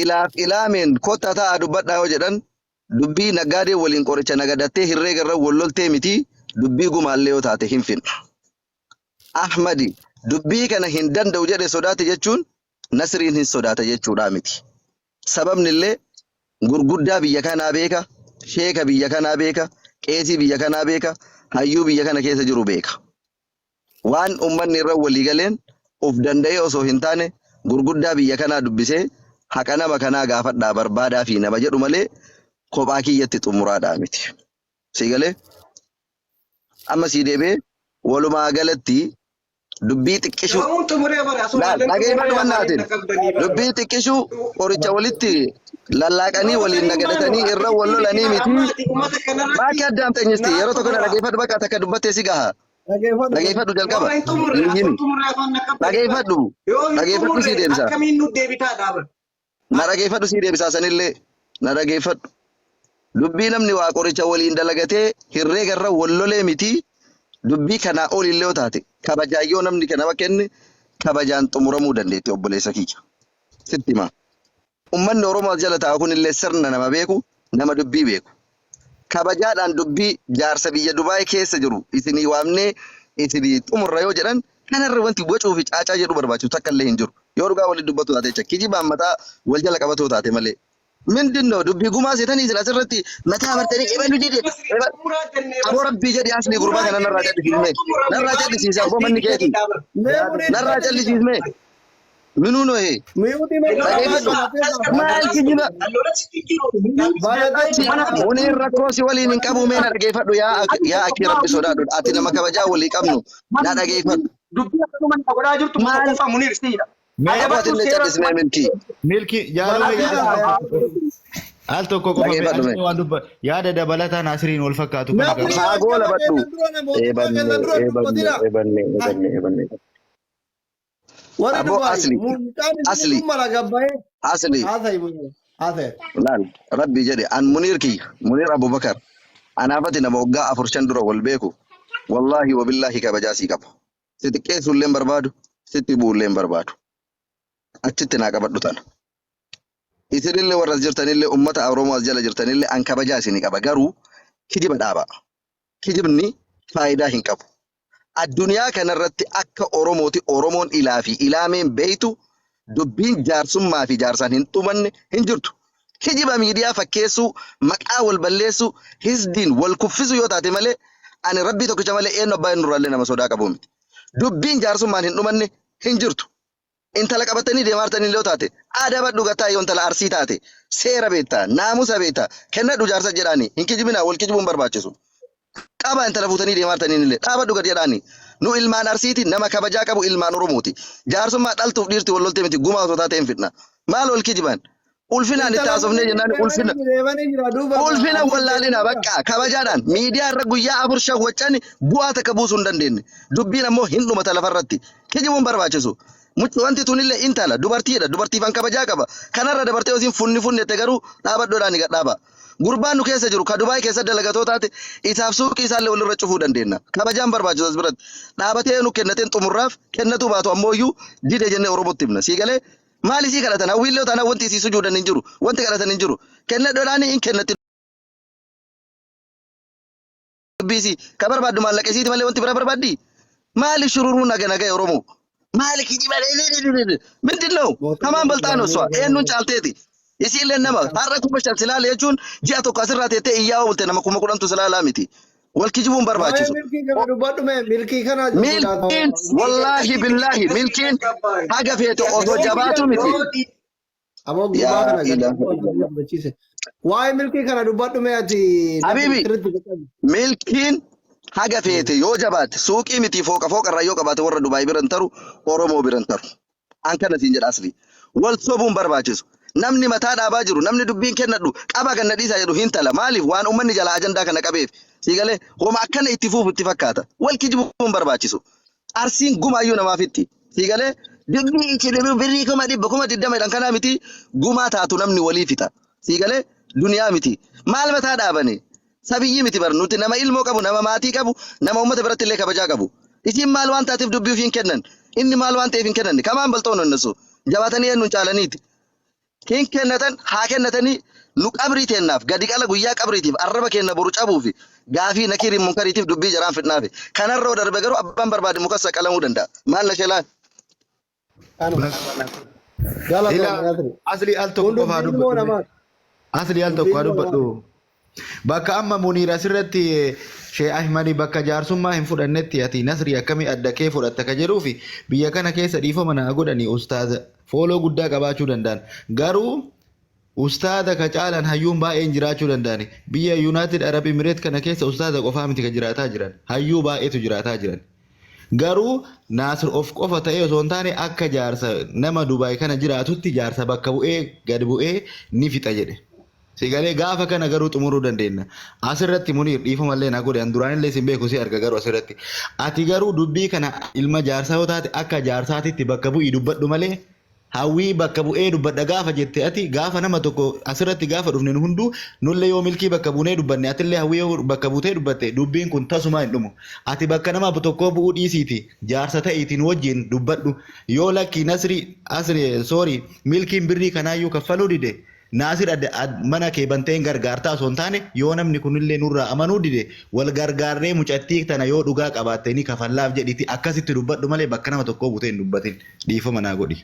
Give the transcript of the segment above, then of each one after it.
ilaaf ilaameen kotta ta'a dubbadhaa yoo jedhan dubbii naggaadee waliin qoricha nagadattee hirree garra walloltee miti dubbii gumaallee yoo taate hin finna. Ahmadi dubbii kana hin danda'u jedhe sodaate jechuun Nasriin hin sodaata jechuudha miti. Sababni illee gurguddaa biyya kanaa beeka, sheeka biyya kanaa beeka, qeesii biyya kanaa beeka, hayyuu biyya kana keessa jiru beeka. Waan ummanni irra walii galeen of danda'ee osoo hin taane gurguddaa biyya kanaa dubbisee haqa nama kanaa gaafadhaa barbaadaa fi nama jedhu malee kophaa kiyyatti xumuraadhaa miti. Si galee amma sii deebee walumaa galatti dubbii xiqqishuu dhageeffadhu mannaatiin dubbii xiqqishuu qoricha walitti lallaaqanii waliin nagadatanii irra wal lolanii miti. Baakii addaamteenyisti yeroo tokko dhageeffadhu bakka takka dubbattee si gaha. Dhageeffadhu jalqaba. Dhageeffadhu sii deebisa. Na dhageeffadhu sii deebisaa sanillee na dhageeffadhu. Dubbii namni waa qoricha waliin dalagatee hirree garra wal lolee miti. Dubbii kanaa olillee yoo taate kabajaayyoo namni kanama kenne kabajaan xumuramuu dandeetti obboleessa kiyya. Sitti himaa. Ummanni Oromoo jala taa'u kunillee sirna nama beeku, nama dubbii beeku. Kabajaadhaan dubbii jaarsa biyya Dubaay keessa jiru isinii waamnee isinii xumurra yoo jedhan kanarra wanti bocuu fi caacaa jedhu barbaachisu takka illee hin jiru. Yoo dhugaa waliin dubbatu taate jecha kijibaan mataa wal jala qabatoo taate malee. Mindinno dubbii gumaa seetanii isin asirratti mataa bartanii ebalu dide. Aboo rabbii jedhi asli gurbaa kana narraa jal'isiisme. Narraa jal'isiise abboo manni keeti. Narraa jal'isiisme. Minuu noo'ee. Maal kijiba. Muniin rakkoo si waliin hin qabu mee na dhageeffadhu yaa akki rabbi sodaadhu. Ati nama kabajaa walii qabnu na dhageeffadhu. Maal. Abbootillee callismee milkii. Milkii jaalala al tokko qofa yaada dabalataa Nasriin wal fakkaatu kana qabu. Saagoo labadhu. Eebanne. Aboo asli. Laal rabbi jedhe an Muniir Abubakar anaafati nama waggaa 4 dura wal beeku wallahi wabillahi kabajaa sii qaba. Si xiqqeessullee hin barbaadu, sitti bu'ullee hin barbaadu. Achitti naa qabadhu tana. Isinillee warras jirtanillee ummata Oromoo as jala jirtanillee an kabajaa isinii qaba garuu kijiba dhaaba. Kijibni faayidaa hin qabu. Addunyaa kanarratti akka Oromooti Oromoon ilaa fi ilaameen beeytu dubbiin jaarsummaa fi jaarsaan hin xumanne hin jirtu. Kijiba miidiyaa fakkeessuu maqaa wal balleessuu hisdiin wal kuffisu yoo taate malee ani rabbii tokkicha malee eenyu abbaa nurraallee nama sodaa qabu miti. Dubbiin jaarsummaan hin dhumanne hin jirtu. Intala qabatanii deemartanii yoo taate aadaa badhu gataa yoo intala arsii taate seera beektaa naamusa beektaa kennadhu jaarsa jedhaanii hin kijibinaa wal kijibuun barbaachisu. Qaba intala fuutanii deemartanii illee dhaabadhu gad jedhaanii nu ilmaan arsiiti nama kabajaa qabu ilmaan Oromooti. Jaarsummaa dhaltuuf dhiirti wal loltee miti gumaa osoo taate hin fidna. Maal wal kijiban? Ulfinaan itti haasofnee jennaan ulfina wallaalina bakka kabajaadhaan miidiyaa irra guyyaa 4 waccan bu'aa takka buusuu hin dandeenye. Dubbiin ammoo hin dhumata lafarratti. Kijibuun barbaachisu. Mucci wanti tunillee intala dubartiidha dubartiifan kabajaa qaba. Kanarra dabartee osiin funnette garuu dhaabaddoodhaan gad dhaaba. Gurbaan nu keessa jiru ka Dubaay keessa dalagatoo taate isaaf suuqii isaallee walirra cufuu dandeenya. Kabajaan barbaachisu as biratti. Dhaabatee nu kennateen xumurraaf kennatu baatu ammooyyuu dide jennee Oromootti himna. Sii galee maali sii kadhatan hawwiillee taanaa wanti isii sujuudan hin jiru. Wanti kadhatan hin jiru. Kennadhoodhaan hin kennatti. Bisi ka barbaaddu maallaqeesiiti malee wanti bira barbaaddi. Maali shururuu naga Oromoo? Maali kijiba mindinno hamaan baltaanoo su'a eenyuun caalteeti. Isiillee nama har'a kuma shan silaala jechuun ji'a tokko asirraa teettee iyyaa oolte nama 10,000tu silaalaa miti. Wal kijibuun barbaachisu. Milkiin wallaahi billaahi milkiin haga feetu osoo jabaatu miti. Waa'ee milkii kana dubbadhu mee ati. Habibi milkiin haga feete yoo jabaatte suuqii miti fooqa irraa yoo qabaate warra Dubaay biran taru Oromoo biran taru. An kana siin jedha asli. Wal sobuun barbaachisu. Namni mataa dhaabaa jiru namni dubbiin kennadhu qaba kan nadhiisaa jedhu hin tala maaliif waan ummanni jala ajandaa kana qabeef sii galee homa akkana itti fuufu itti fakkaata wal kijibuun barbaachisu arsiin gumaayyuu namaafitti sii galee dubbii ichi birrii kuma 120 kanaa miti gumaa taatu namni walii fixa sii galee duniyaa miti maal mataa dhaabane sabiyyi miti barnuuti nama ilmoo qabu nama maatii qabu nama ummata biratti illee kabajaa qabu isin maal waan taatiif dubbii ofiin kennan inni maal waan ta'eef hin kennanne kamaan baltoon onnesu jabaatanii eenyuun caalaniiti. كين كنتن حاكنتني نك أبريتي الناف قد قال وياك أبريتي الربا كنا بروج أبوفي قافي نكير منكريتي دبي جرام في النافي كان الرو درب قرو أبان برباد مكسك على مودندا ما لنا شلان أنا يلا إلا أصلي ألتو كوفا دبّو أصلي ألتو كوفا دبّو bakka amma Muniira sirratti Shee Ahmadi bakka jaarsummaa hin fudhannetti ati Nasrii akkamii adda kee fudhatta ka jedhuu fi biyya kana keessa dhiifama naa godhanii ustaaza fooloo guddaa qabaachuu danda'an garuu ustaaza ka caalan hayyuun baay'een jiraachuu danda'ani biyya United Arab Emirates kana keessa ustaaza qofaa miti ka jiraataa jiran hayyuu baay'eetu jiraataa jiran garuu Naasir of qofa ta'ee osoo hin taane akka jaarsa nama Dubaay kana jiraatutti jaarsa bakka bu'ee gad bu'ee ni fixa jedhe. Sigalee gaafa kana garuu xumuruu dandeenya. Asirratti Muniir dhiifamallee na godhe duraanillee sin beeku si arga garuu asirratti. Ati garuu dubbii kana ilma jaarsaa yoo taate akka jaarsaatitti bakka bu'ii dubbadhu malee hawwii bakka bu'ee dubbadha gaafa jette ati gaafa nama tokko asirratti gaafa dhufne nu hunduu nullee yoo milkii bakka buunee dubbanne atillee hawwii yoo bakka buutee dubbatte dubbiin kun tasuma hin dhumu. Ati bakka nama tokkoo bu'uu dhiisiiti jaarsa ta'iitiin wajjin dubbadhu yoo lakki Nasri milkiin birrii kanaayyuu kaffaluu dide. Naasir mana kee banteen gargaartaa osoo hin taane yoo namni kunillee nurraa amanuu dide wal gargaarree mucattii tana yoo dhugaa qabaatte ni kafallaaf jedhiti akkasitti dubbadhu malee bakka nama tokkoo buutee hin dubbatin dhiifama naa godhi.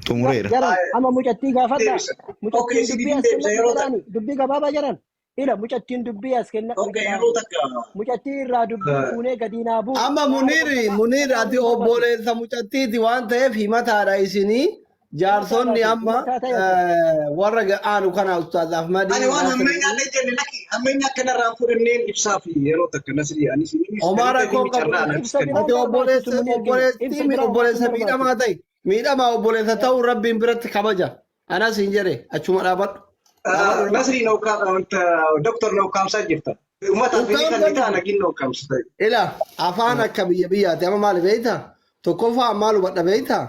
Xumureera. Amma mucattii gaafadha. Mucattiin dubbii as kenna dubbii gabaabaa jiran. Ila mucattiin dubbii as kenna. Mucattii irraa dubbii fuunee gadi naa bu'u. Amma Muniir ati obboleessa mucattiiti waan ta'eef himataadha isinii. Jaarsonni amma warra aanu kana Ustaaz Ahmadi. Ani waan hammeenyaallee jenne lakki hammeenya akkanarraa fudhanneen ibsaa fi yeroo takka Nasrii anis Omara koo qabu. Ati obboleessa miidhamaa ta'e miidhamaa obboleessa ta'uu rabbiin biratti kabaja. Anas hin jedhe achuma dhaabadhu. Nasrii Dr. Nawkaamsaa jirta. Uummata fi kan bitaa nagin Nawkaamsa ta'e. Ila afaan akka biyyaati amma maali beektaa? Tokkoffaa maal hubadha beektaa?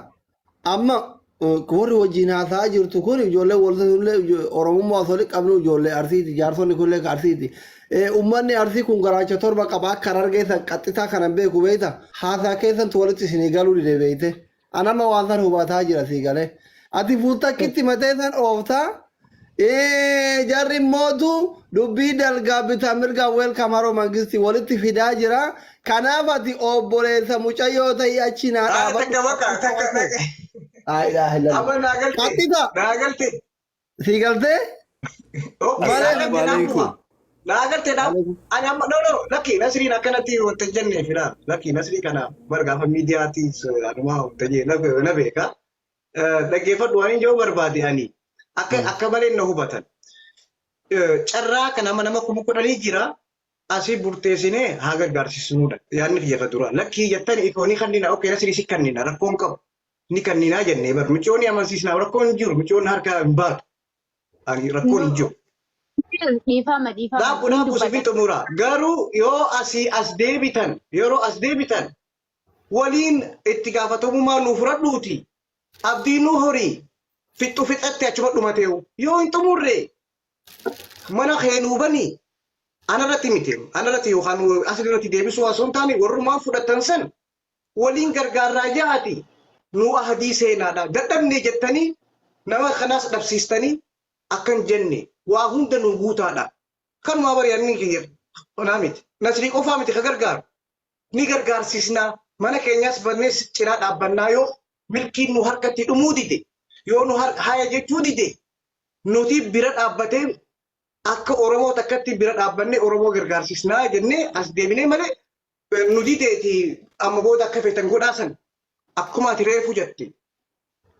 Amma warri wajjin haasaa jirtu kun ijoollee waltullee Oromummaa osoo qabnu ijoollee Arsiiti jaarsonni kunillee Arsiiti. Uummanni Arsii kun garaacha torba qaba akka argeessan qaxxisaa kanan beeku beekta haasaa keessantu walitti isinii galuu dide beekte. Anama waan san hubataa jira sii galee. Ati fuutakkitti matee san ooftaa jarri mootu dubbii dalgaa bitaa mirgaa weelkamaroo mangistii walitti fidaa jira. Kanaaf ati obboleessa mucayyoo ta'ii achi naa dhaabatu. Ilaha illallah. Nagalte. Sigalte? Nagalte da. Ani amma no lakki Nasrii akkanatti wanta jenne fira. Lakki Nasrii kana bargaafa miidiyaati aduma wanta je na beeka. Dhaggeeffadhu waan joo barbaade ani. Akka malee na hubatan. Carraa kana nama kuma kudhanii jira. Asii burteessinee haa gargaarsisnuudha. Yaadni kiyyafa dura. Lakki jettani ikoonii kannina okkee Nasrii si kannina rakkoon qabu. Ni kannina jennee bar micooni amansiisnaa rakkoon jiru micooni harkaa hin baatu. Rakkoon jiru. Dhiifama. Daabbuu sibiitu mura. Garuu yoo yeroo as deebitan waliin itti gaafatamummaa nuuf fudhadhuuti. Abdii nu horii fixatti achuma dhumateewu. Yoo hin xumurre mana keenuu banii anarratti miti. Anarratti yookaan asirratti deebisuu osoo hin taane warrumaan fudhatan san waliin gargaarraa jaati. Nu ahadii seenaadha. Dadhabnee jettanii nama kanaas dhabsiistanii akkan jenne waa hunda nu guutaadha. Kanuma baryaanni kiyya onaa miti. Nasrii qofaa miti ka gargaaru. Ni gargaarsisnaa mana keenyaas bannee cinaa dhaabbannaa yoo milkiin nu harkatti dhumuu dide yoo nu haya jechuu dide nuti bira dhaabbatee akka Oromoo takkatti bira dhaabbannee Oromoo gargaarsisnaa jennee as deebinee malee nu dideeti amma booda akka feetan godhaasan. Akkuma ati reefu jette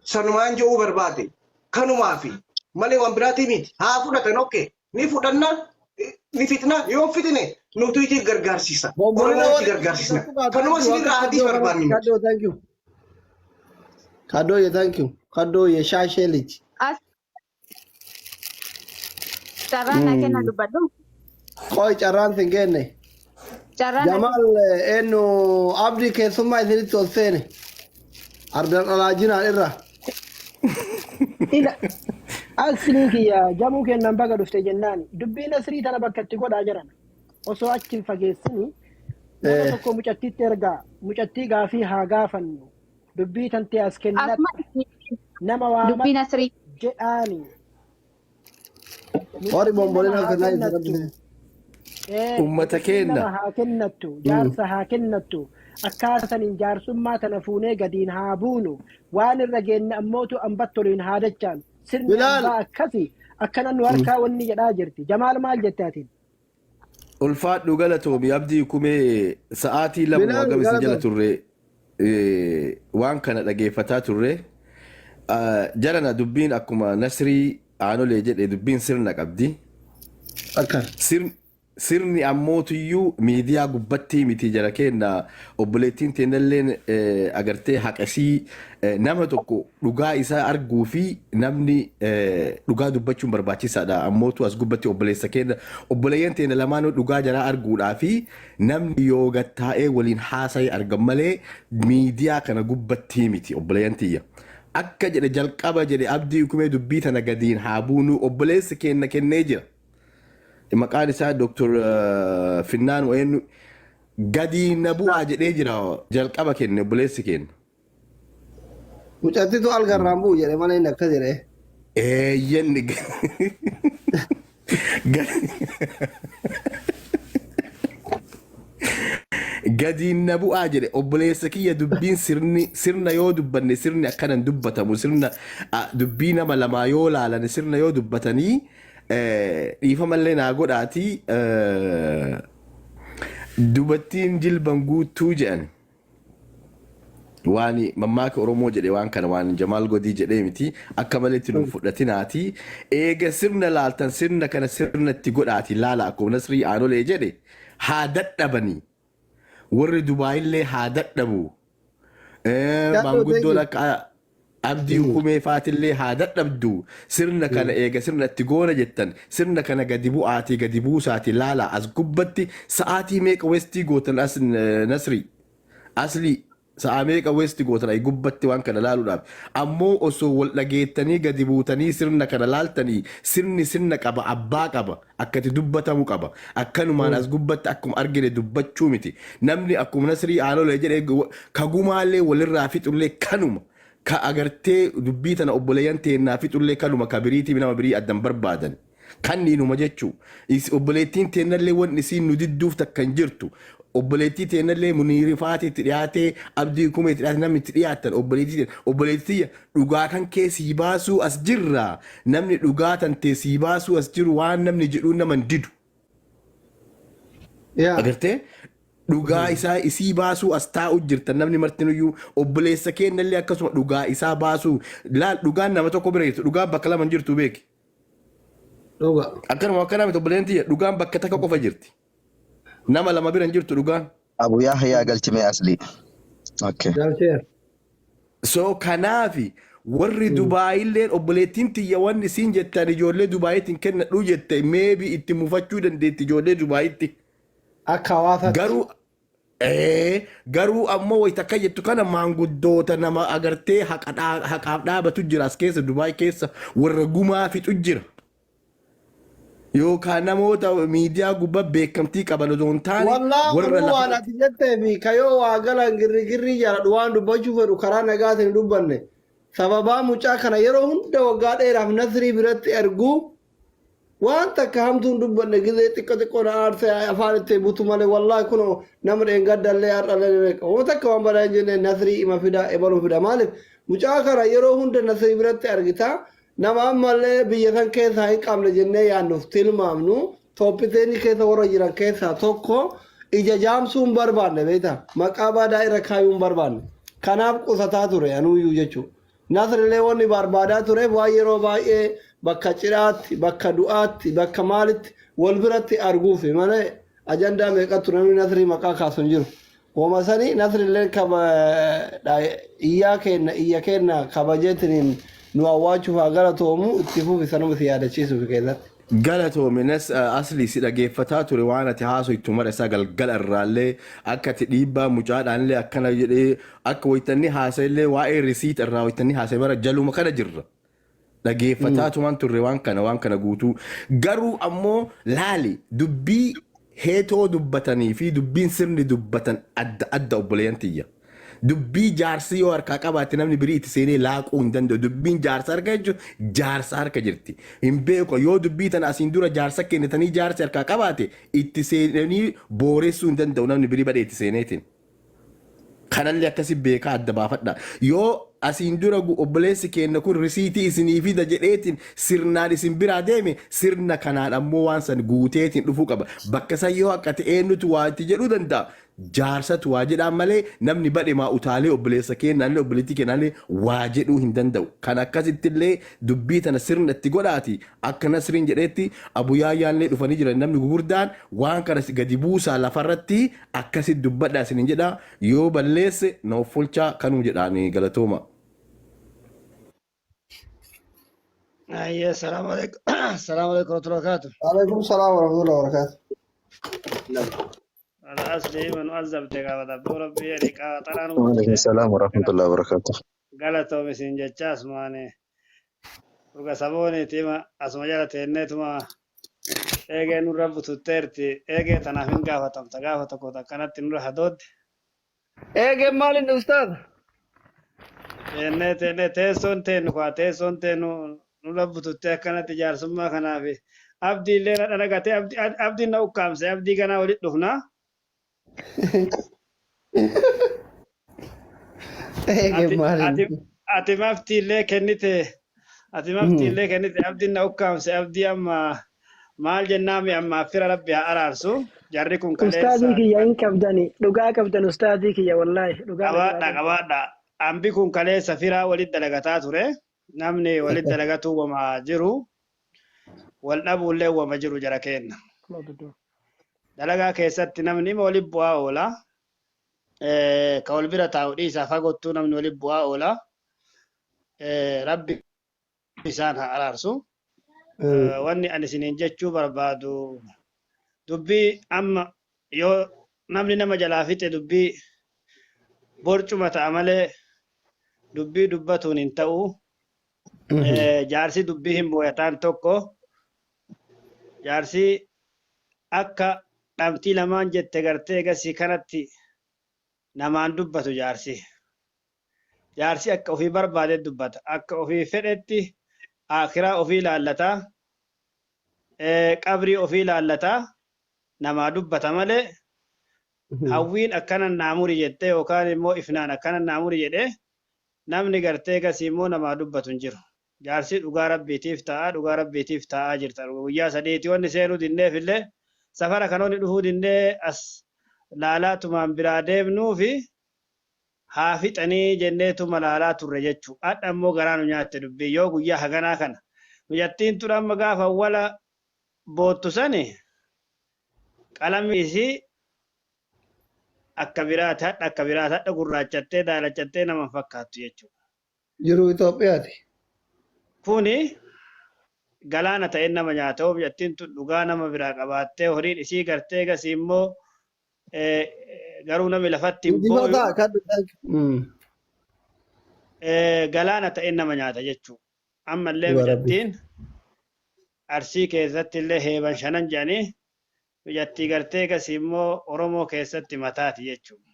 sanumaan jedhuu barbaade kanumaafi malee waan biraatii miti haa fudhatan okkee ni fudhannaa ni fitnaa yoo fitne nuti itti gargaarsisa Oromooti gargaarsisna kanuma sinirraa adii barbaanni Kaddoo thank you kaddoo shaashee liji. Carraan kenna dubbadhu. Qoy carraan sin kenne. Jamal enu abdi keessummaa isinitti ol seene. Ardan alaajinaan irra. Asli kiyya jamuu kennan baga dhufte jennaani dubbii Nasrii tana bakka itti godhaa jiran osoo achi hin fageessini nama tokko mucattiitti ergaa mucattii gaafii haa gaafannu dubbii tantee as kennat nama waa jedhaani. Warri bombolina kana isa Ummata kenna. Nama haa kennattu, jaarsa haa kennattu. Akkaataa saniin jaarsummaa tana fuunee gadiin haa buunu. Waan irra geenne ammootu ambattoliin haa dachaan. Sirni Bilaal. abbaa akkasi akkana nu harkaa wanni jedhaa jirti. Jamaal maal jette atiin? Ulfaadhu galatoomi abdii kumee sa'aatii lama Bilaal, wagamisa jala galatoom. turre waan kana dhageeffataa turre jarana dubbiin akkuma Nasrii Aanolee jedhe dubbiin sirna qabdi. Akka. Sirni ammootuyyuu miidiyaa gubbattii miti jara kenna obboleettiin teennalleen agartee haqasii nama tokko dhugaa isaa arguu fi namni dhugaa dubbachuun barbaachisaadha. Ammootu as gubbatti obboleessa kenna obboleeyyan teenya lamaanuu dhugaa jaraa arguudhaa fi namni yoo gattaa'ee waliin haasa'ee argan malee miidiyaa kana gubbattii miti obboleeyyan tiyya. Akka jedhe jalqaba jedhe abdii kumee dubbii tana gadiin haa buunu obboleessi kenna kennee jira. Maqaan isaa Dr. Finnaan Wayenu gadi na bu'aa jedhee jira jalqaba kenne obboleessi kenna. Mucattitu algarraan bu'u jedhe malee inni akkas jedhe. Eeyyanni gadi na bu'aa jedhe obboleessa kiyya dubbiin sirna yoo dubbanne sirni akkanan dubbatamu sirna dubbii nama lamaa yoo laalan sirna yoo dubbatanii dhiifamallee naa godhaatii dubattiin jilban guuttuu jedhan waan mammaaka Oromoo jedhe waan kana waan Jamaal Godii jedhee miti akka maleetti nu fudhatinaati eega sirna laaltan sirna kana sirnatti godhaati laala akkuma Nasrii Aanolee jedhe haa dadhabanii warri Dubaayillee haa dadhabu maanguddoon akka abdii hukumee faatillee haa dadhabdu sirna kana eega sirna itti goona jettan sirna kana gadi bu'aatii gadi buusaati laala as gubbatti sa'aatii meeqa westii gootan as Nasrii aslii sa'a meeqa westi gootan ay gubbatti waan kana laaluudhaaf ammoo osoo wal dhageettanii gadi buutanii sirna kana laaltanii sirna qaba abbaa qaba akkati dubbatamu qaba akkanumaan as gubbatti akkuma argine dubbachuu miti namni akkuma Nasrii Aanolee jedhe kagumaallee walirraa fixullee kanuma ka agartee dubbii tana obboleeyyan teennaa fixullee kanuma ka biriitii nama birii addan barbaadan kanniinuma jechuu obboleettiin teennallee wanni isiin nu didduuf takkan jirtu obboleettii teennallee Muniirii Faatiitti dhiyaatee abdii kumeetti dhiyaate namni itti dhiyaatan obboleettii dhugaa kan kee sii baasuu as jirra namni dhugaa tan tee sii baasuu as jiru waan namni jedhu naman didu. Agartee dhugaa isaa isii baasuu as taa'u jirtan namni martinuyyuu obboleessa keennallee akkasuma dhugaa isaa baasuu laal dhugaan nama tokko bira jirtu dhugaan bakka lama jirtu beeki. Akkanuma akka namni obboleettii dhugaan bakka takka qofa jirti. Nama lama biran jirtu dhugaan. Abu Yahyaa galchimee aslii. So kanaafi warri Dubaayilleen obboleettiin tiyya wanni isiin jettan ijoollee Dubaayitiin kennadhu jette meebi itti mufachuu dandeetti ijoollee Dubaayitti. Akka hawaasa. Garuu ammoo wayita akka jettu kana maanguddoota nama agartee haqaaf dhaabatu jira as keessa Dubaay keessa warra gumaa fixu jira. Yookaan namoota miidiyaa gubbaa beekamtii qaban osoo hin taane warra waan ati jettee fi kayoo waa galan girrigirrii jala waan dubbachuu fedhu karaa nagaatiin dubbanne sababaa mucaa kana yeroo hunda waggaa dheeraaf Nasrii biratti erguu waan takka hamtuun dubbanne gizee xiqqoo na aarsee afaan itti butu malee wallaahi kun nama dheengaddallee har'allee beeka waan takka waan badaa hin jenne Nasrii ima fida ebaluu fida maaliif mucaa kana yeroo hunda Nasrii biratti argitaa nama ammallee biyya san keessaa hin qabne jennee yaannuuf tilmaamnu toophiteenii keessa warra jiran keessaa tokko ija jaamsuu hin barbaanne beektaa maqaa badaa irra kaayuu hin barbaanne kanaaf qusataa ture anuuyyuu jechuudha. Nasrillee wanni barbaadaa tureef waan yeroo baay'ee bakka cidhaatti bakka du'aatti bakka maalitti wal biratti arguufi malee ajandaa meeqatu namni Nasrii maqaa kaasu hin jiru. Wama sanii Nasrillee iyya kenna kabajeetiniin nu awwaachuuf haa galatoomu itti fufi sanuma si yaadachiisuuf keessatti. Galatoominas aslii si dhageeffataa ture waan ati haasoo itti mara isaa galgala irraallee akka ati dhiibbaa mucaadhaanillee akkana jedhee akka wayitannii haasa'illee waa'ee risiit irraa wayitannii haasa'e bara jaluma kana jirra. Dhageeffataa tumaan turre waan kana guutuu garuu ammoo laali dubbii heetoo dubbatanii fi dubbiin sirni dubbatan adda obboleeyyan tiyya. dubbii jaarsi yoo harkaa qabaate namni birii itti seenee laaquu hin danda'u dubbiin jaarsa harka jechuun jaarsa harka jirti hin beeku yoo dubbii tana asiin dura jaarsa kennitanii jaarsi harkaa qabaate itti seenanii booressuu hin danda'u namni birii badee itti seeneetiin. Kanallee akkasi beekaa adda baafadha. Yoo asiin dura obboleessi keenya kun risiitii isinii fida jedheetiin sirnaan isin biraa deeme sirna kanaan ammoo waan san guuteetiin dhufuu qaba. Bakka san yoo akka ta'e eenyutu waa itti jedhuu danda'a. Jaarsatu waa jedhaan malee namni badhe maa utaalee obboleessa keenyaallee obboleettii keenyaallee waa jedhuu hin danda'u. Kan akkasittillee dubbii tana sirna itti godhaati akka Nasriin jedheetti abuyaayyaallee dhufanii jiran namni gurguddaan waan kana gadi buusaa lafarratti akkasitti dubbadhaa isiniin jedha yoo balleesse na offolchaa kanuu jedhaan galatooma. أيه السلام عليكم السلام عليكم ورحمة الله وبركاته. عليكم السلام ورحمة الله وبركاته. أنا أصلي من أعزب تجاوز عبد ربي لك ترى وعليكم السلام ورحمة الله وبركاته. قالتوا مسين جتشاس ماني وقا سبوني تيما أسمع جالت النتما إيجي نور تترتي إيجي تنافين قافتم تقافة كوتا كانت نور حدود إيه مال الأستاذ. النت تيسون تينو تيسون تينو نور تترتي كانت جار سما كنافي أبدي لنا أنا قاتي أبدي نو كامس أبدي كنا ولد لهنا ati maftiillee kennite abdiin na ukkaamse abdii amma maal jennaami amma fira rabbi haa araarsu jarri kun Ustaadii kiyya hin qabdani dhugaa qabdan ustaadii kiyya wallaahi qabaadha ambi kun kaleessa firaa walit dalagataa ture namni walit dalagatuu wama jiru wal dhabuullee wama jiru jara kenna dalagaa keessatti namni ima walit bu'aa oola ka wal bira taa'u dhiisaa fagottuu namni walit bu'aa oola rabbi isaan haa araarsu wanni ani isiniin jechuu barbaadu dubbii amma yoo namni nama jalaa fixe dubbii borcuma ta'a malee dubbii dubbatuun hin ta'u jaarsi dubbii hin booyataan tokko jaarsi akka dhamtii lamaan jette gartee egasii kanatti namaan dubbatu jaarsi akka ofii barbaade dubbata akka ofii fedhetti akhiraa ofii laallataa qabrii ofii laallataa namaa dubbata malee hawwiin akkana naamuri jette yookaan immoo ifnaan akkana naamuri jedhe namni gartee egasii immoo namaa dubbatu hin jiru jaarsi dhugaa rabbiitiif taa'aa jirta guyyaa sadeeti wanni seenuu dinneef illee safara kanoonni dhufuu dinnee as laalaatumaan biraa deemnuu fi haa fixanii jenneetuma laalaa turre jechuu adha immoo garaa nu nyaatte dubbii yoo guyyaa haganaa kana guyattiin ture amma gaafa wala boottu sani qalamni isii akka biraati hadha gurraachattee daalachattee nama fakkaattu jechuudha. Jiru Itoophiyaati. Kuni galaana ta'e nama nyaata guyattiin tun dhugaa nama biraa qabaattee horiin isii gartee egasii immoo garuu namni lafatti hin booyu galaana ta'e nama nyaata jechuudha. Ammallee guyattiin Arsii keessatti illee heeban shanan jedhanii guyattii gartee egasii immoo Oromoo keessatti mataati jechuudha.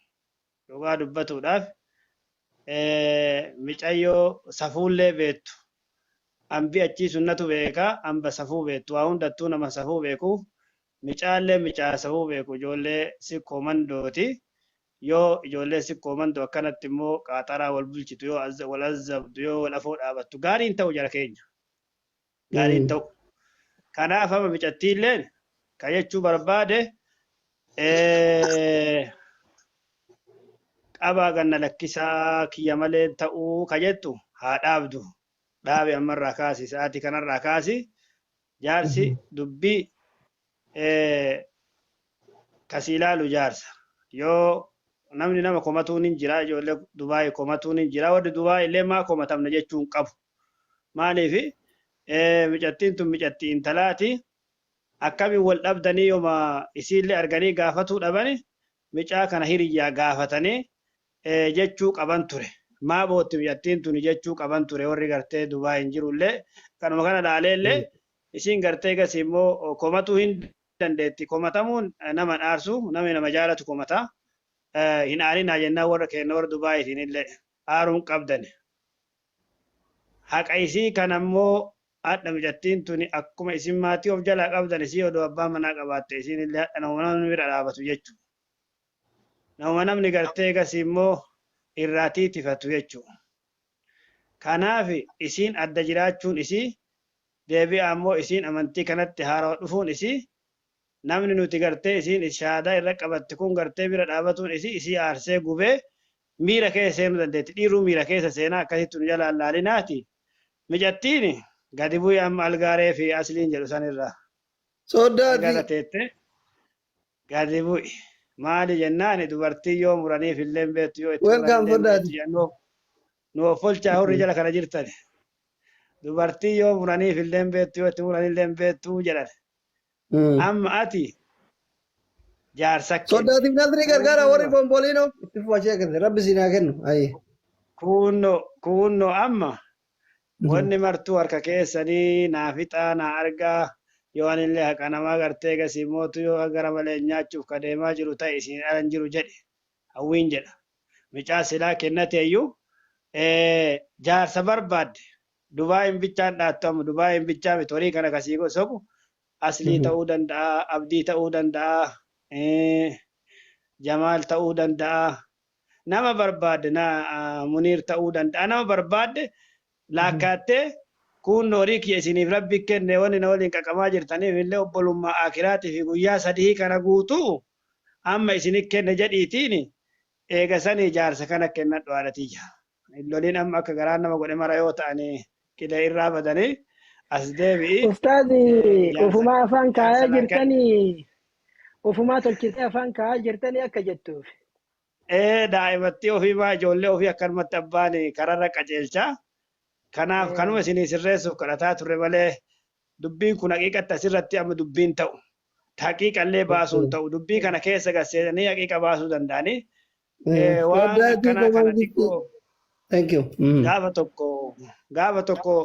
Dhugaa dubbatuudhaaf micayyoo safuullee beektu. Ambi achii sunnatu beekaa amba safuu beektu waa hundattuu nama safuu beekuuf micaallee micaa safuu beeku ijoollee sikkoo mandooti yoo ijoollee sikkoo mandoo akkanatti immoo qaaxaraa wal bulchitu yoo wal azzabdu yoo wal afoo dhaabattu gaariin ta'u jara keenya gaariin ta'u kanaaf ama micattiilleen ka jechuu barbaade qabaa ganna lakkisaa kiyya malee ta'uu ka jettu haa dhaabdu dhaabe ammarraa kaasi sa'aatii kanarraa kaasi jaarsi dubbii kasii ilaalu jaarsa yoo namni nama komatuun hin jira ijoollee Dubaayii komatuun hin jira warri Dubaayii illee maa komatamna jechuun qabu maaliif micattiin tun micattii intalaati akkamiin wal dhabdanii yooma isiillee arganii gaafatuu dhabani micaa kana hiriyyaa gaafatanii jechuu qaban ture. Maa bootti micattiin tun jechuu qaban ture warri gartee Dubaayii hin jirullee kanuma kana laaleellee isiin gartee egasii immoo komatuu hin dandeetti. Komatamuun nama dhaarsu nama jaalatu komata. hin aaninaa jennaan warra keenya warra Dubaayitiin illee aaruun qabdan. Haqa isii kan ammoo haadha mijattiin tuni akkuma isin maatii of jalaa qabdan isii odoo abbaa manaa qabaatte isiin illee haadha nama namni bira dhaabatu jechuudha. Nama namni gartee egas immoo irraa tiitifatu jechuudha. Kanaaf isiin adda jiraachuun isii deebi'a ammoo isiin amantii kanatti haarawaa dhufuun isii namni nuti gartee isiin shaadaa irra qabatte kun gartee bira dhaabatuun isii aarsee gubee miira keessa seenuu dandeetti. Dhiiruu miira keessa seenaa akkasitti nu jalaan laalinaati. Mijattiin gadi bu'ee amma algaaree fi asliin jedhu sanirraa. Sooddaati. Gara teette gadi bu'i. Maali jennaan dubartii yoo muraniif illee beektu yoo itti Welcome nu offolchaa hurri jala kana jirtan. Dubartii yoo muraniif illee beektu yoo itti muranillee beektu jedhan. Amma ati jaarsa kennu. Sooddaatiif nasrii gargaara warri bomboliinoo itti fufachee kenne rabbi siinaa kennu. Kunno amma wanni martuu harka keessanii naa fixaa naa argaa yoo anillee haqa namaa gartee gasii mootu yoo gara malee nyaachuuf kadeemaa jiru ta'e isin alan jiru jedhe hawwiin jedha. Micaa silaa kennateeyyuu jaarsa barbaadde Dubaayin bichaan dhaattomu Dubaayin bichaa miti horii kana kasii sobu aslii ta'uu danda'a abdii ta'uu danda'a jamaal ta'uu danda'a nama barbaadde muniir ta'uu danda'a nama barbaadde laakkaattee kun horii kiyya isiniif rabbi kenne wanni na waliin qaqamaa jirtaniif illee obbolummaa akiraatii fi guyyaa sadii kana guutuu amma isinii kenne jedhiitiin eega sanii jaarsa kana kennadhu haadhatiyya. Loliin amma akka garaan nama godhe mara yoo ta'anii qilee irraa badanii as deebi'i. Ustaazi ufumaa afaan kaayaa jirtanii ufumaa tolchitee afaan kaayaa jirtanii akka jettuuf. Daa'imatti ofiimaa ijoollee ofii akkanumatti abbaan kararra qajeelchaa. Kanaaf kanuma isinii sirreessuuf kadhataa turre malee dubbiin kun haqiiqatti asirratti amma dubbiin ta'u. Haqiiqallee baasuun ta'u dubbii kana keessa gasseesanii haqiiqa baasuu danda'anii. Waan akkanaa kana xiqqoo gaafa tokko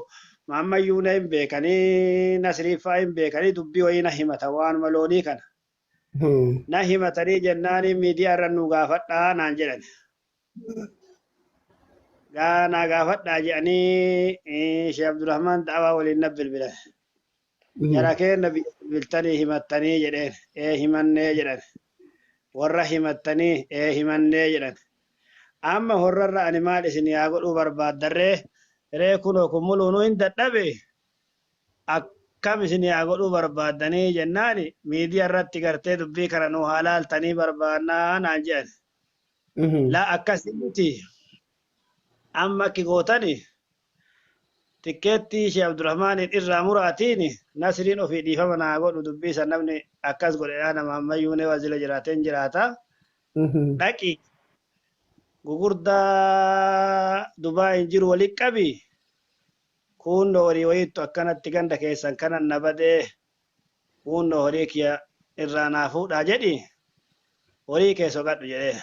maammayyuu na hin beekanii nasriifaa hin beekanii dubbii wayii na himata waan maloonii kana. Na himatanii jennaanii miidiyaa irra nu gaafadhaa naan jedhan. Gaana gaafadhaa jedhanii Sheekh Abdurrahmaan Da'awaa waliin na bilbilan. Jara keenya bilbiltanii himattanii jedheen himannee jedhan. Warra himattanii himannee jedhan. Amma horrarra ani maal isin yaa godhuu barbaaddarree ree kunoo kun muluunuu hin dadhabe akkam isin yaa godhuu barbaaddanii jennaani miidiyaa irratti gartee dubbii kana nu halaaltanii barbaannaa naan jedhan. La akkasitti amma akki gootani tikkeetti Sheekh Abdurrahmaaniin irraa muraatiin nasriin ofii dhiifama naa godhu dubbii san namni akkas godhedhaa nama ammayyuu ne wazila jiraateen jiraata. Dhaqi gugurdaa Dubaayin jiru walitti qabi kunno horii wayittu akkanatti ganda keessan kanan na badee kunno horii kiyya irraa naa fuudhaa jedhi horii kee soqadhu jedhee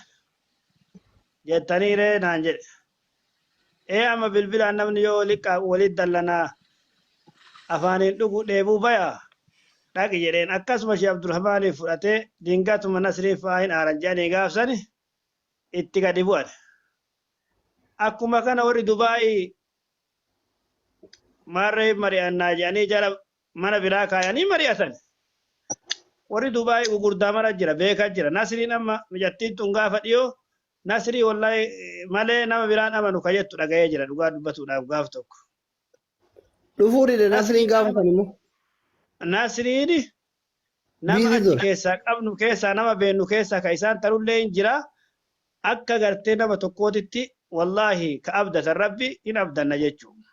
jettanii ree naan jedhe. Amma bilbilaan namni yoo walitti dallanaa afaaniin dhugu dheebuu baya dhaqi jedheen akkasuma Sheekh Abdurrahmaaniif fudhatee dingatuma nasriifaa hin aaran jedhanii gaafsani itti gadi bu'an. Akkuma kana warri Dubaayii maarree mari'annaa jedhanii jala mana biraa kaayanii mari'atan. Warri Dubaayii gugurdaa mara jira beekaa jira. Nasriin amma mijattiin tun gaafa dhiyoo Nasrii wallahi malee nama biraan amanu ka jettu dhaga'ee jira dhugaa dubbatuudhaaf gaaf tokko. Dhufuudhi nasriin gaafatan immoo. Nasriin nama achi keessaa qabnu keessaa nama beennu keessaa ka isaan tarullee hin jira akka gartee nama tokkootitti wallahi ka abdatan rabbi hin abdanna jechuudha.